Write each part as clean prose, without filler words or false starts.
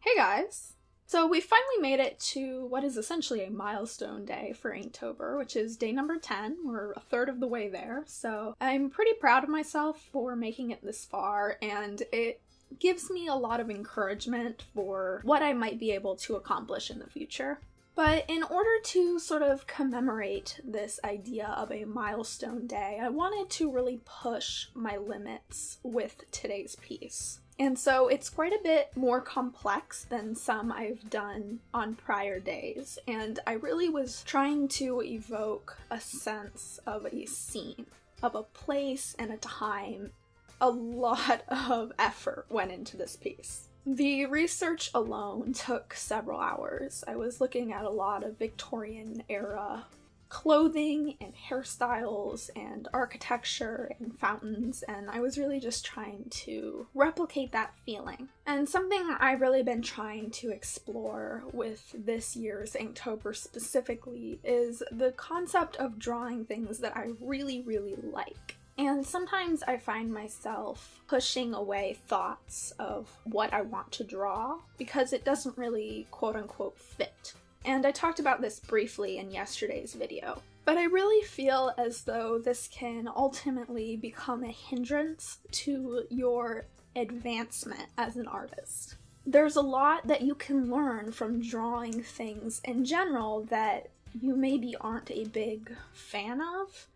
Hey guys! So we finally made it to what is essentially a milestone day for Inktober, which is day number 10. We're a third of the way there, so I'm pretty proud of myself for making it this far, and it gives me a lot of encouragement for what I might be able to accomplish in the future. But in order to sort of commemorate this idea of a milestone day, I wanted to really push my limits with today's piece. And so it's quite a bit more complex than some I've done on prior days, and I really was trying to evoke a sense of a scene, of a place and a time. A lot of effort went into this piece. The research alone took several hours. I was looking at a lot of Victorian era clothing and hairstyles and architecture and fountains, and I was really just trying to replicate that feeling. And something I've really been trying to explore with this year's Inktober specifically is the concept of drawing things that I really, really like. And sometimes I find myself pushing away thoughts of what I want to draw because it doesn't really quote-unquote fit. And I talked about this briefly in yesterday's video, but I really feel as though this can ultimately become a hindrance to your advancement as an artist. There's a lot that you can learn from drawing things in general that you maybe aren't a big fan of,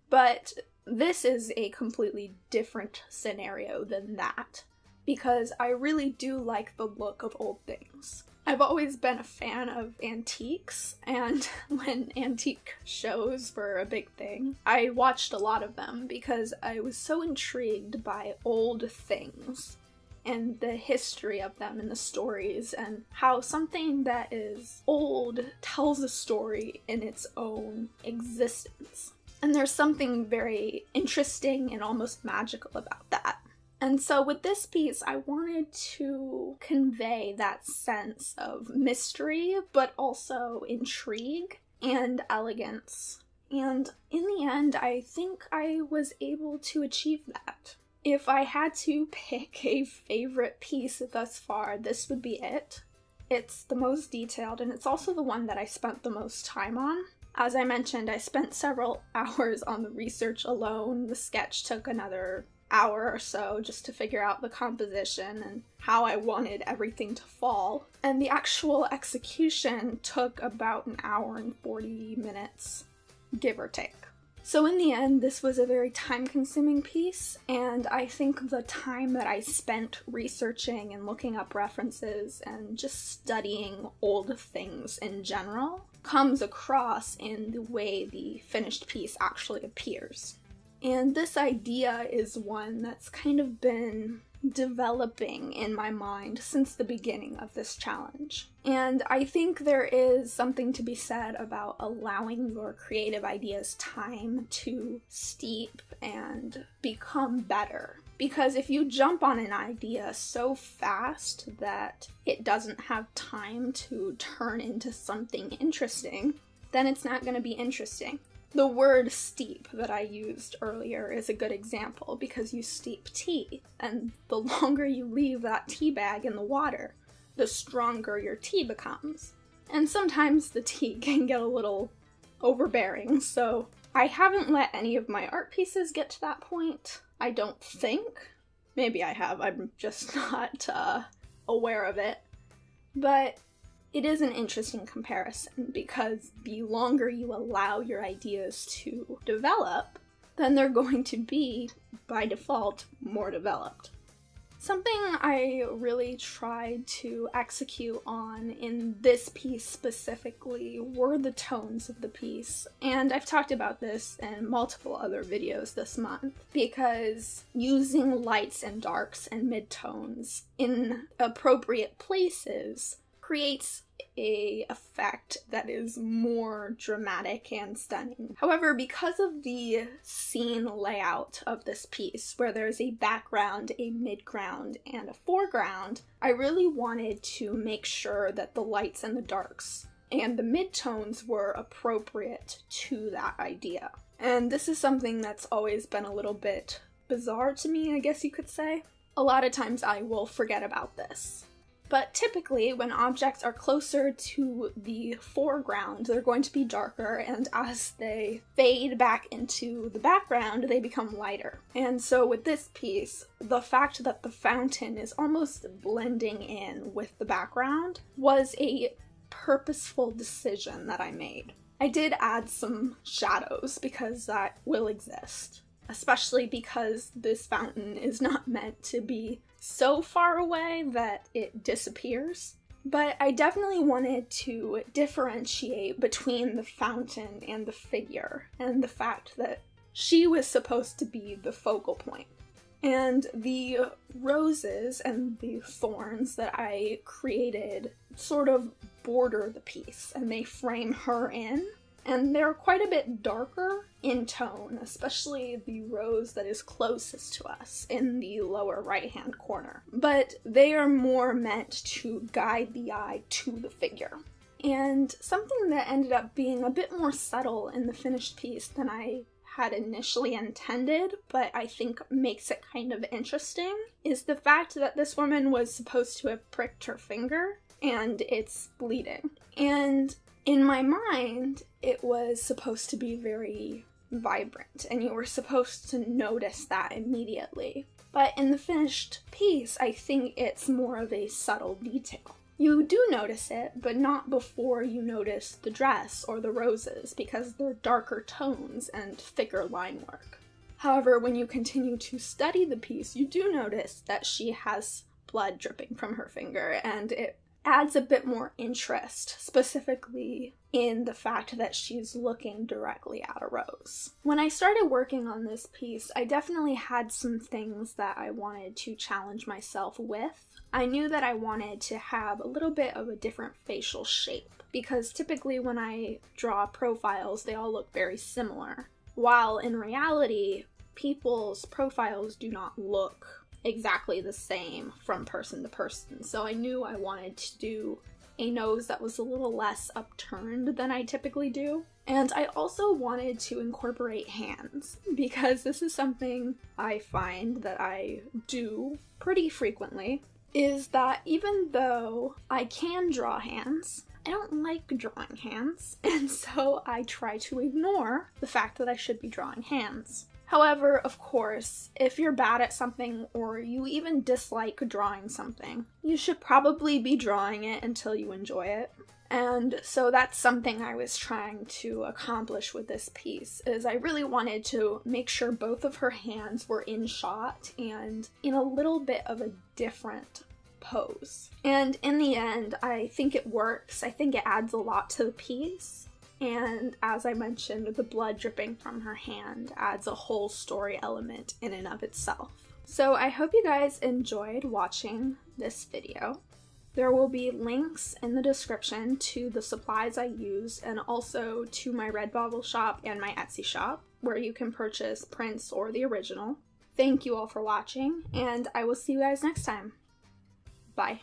but this is a completely different scenario than that, because I really do like the look of old things. I've always been a fan of antiques, and when antique shows were a big thing, I watched a lot of them because I was so intrigued by old things and the history of them and the stories and how something that is old tells a story in its own existence. And there's something very interesting and almost magical about that. And so with this piece, I wanted to convey that sense of mystery, but also intrigue and elegance. And in the end, I think I was able to achieve that. If I had to pick a favorite piece thus far, this would be it. It's the most detailed, and it's also the one that I spent the most time on. As I mentioned, I spent several hours on the research alone. The sketch took another hour or so just to figure out the composition and how I wanted everything to fall. And the actual execution took about an hour and 40 minutes, give or take. So in the end, this was a very time-consuming piece, and I think the time that I spent researching and looking up references and just studying old things in general comes across in the way the finished piece actually appears. And this idea is one that's kind of been developing in my mind since the beginning of this challenge. And I think there is something to be said about allowing your creative ideas time to steep and become better. Because if you jump on an idea so fast that it doesn't have time to turn into something interesting, then it's not going to be interesting. The word steep that I used earlier is a good example because you steep tea, and the longer you leave that tea bag in the water, the stronger your tea becomes. And sometimes the tea can get a little overbearing, so I haven't let any of my art pieces get to that point. I don't think. Maybe I have, I'm just not aware of it. But it is an interesting comparison because the longer you allow your ideas to develop, then they're going to be, by default, more developed. Something I really tried to execute on in this piece specifically were the tones of the piece, and I've talked about this in multiple other videos this month, because using lights and darks and midtones in appropriate places creates a effect that is more dramatic and stunning. However, because of the scene layout of this piece, where there's a background, a midground, and a foreground, I really wanted to make sure that the lights and the darks and the midtones were appropriate to that idea. And this is something that's always been a little bit bizarre to me, I guess you could say. A lot of times I will forget about this. But typically, when objects are closer to the foreground, they're going to be darker, and as they fade back into the background, they become lighter. And so with this piece, the fact that the fountain is almost blending in with the background was a purposeful decision that I made. I did add some shadows because that will exist, especially because this fountain is not meant to be so far away that it disappears. But I definitely wanted to differentiate between the fountain and the figure, and the fact that she was supposed to be the focal point. And the roses and the thorns that I created sort of border the piece, and they frame her in. And they're quite a bit darker in tone, especially the rose that is closest to us in the lower right-hand corner. But they are more meant to guide the eye to the figure. And something that ended up being a bit more subtle in the finished piece than I had initially intended, but I think makes it kind of interesting, is the fact that this woman was supposed to have pricked her finger, and it's bleeding. And in my mind, it was supposed to be very vibrant, and you were supposed to notice that immediately. But in the finished piece, I think it's more of a subtle detail. You do notice it, but not before you notice the dress or the roses, because they're darker tones and thicker line work. However, when you continue to study the piece, you do notice that she has blood dripping from her finger, and it adds a bit more interest, specifically in the fact that she's looking directly at a rose. When I started working on this piece, I definitely had some things that I wanted to challenge myself with. I knew that I wanted to have a little bit of a different facial shape, because typically when I draw profiles, they all look very similar, while in reality, people's profiles do not look exactly the same from person to person. So I knew I wanted to do a nose that was a little less upturned than I typically do. And I also wanted to incorporate hands, because this is something I find that I do pretty frequently, is that even though I can draw hands, I don't like drawing hands, and so I try to ignore the fact that I should be drawing hands. However, of course, if you're bad at something or you even dislike drawing something, you should probably be drawing it until you enjoy it. And so that's something I was trying to accomplish with this piece, is I really wanted to make sure both of her hands were in shot and in a little bit of a different pose. And in the end, I think it works. I think it adds a lot to the piece. And as I mentioned, the blood dripping from her hand adds a whole story element in and of itself. So I hope you guys enjoyed watching this video. There will be links in the description to the supplies I used, and also to my Redbubble shop and my Etsy shop, where you can purchase prints or the original. Thank you all for watching, and I will see you guys next time. Bye.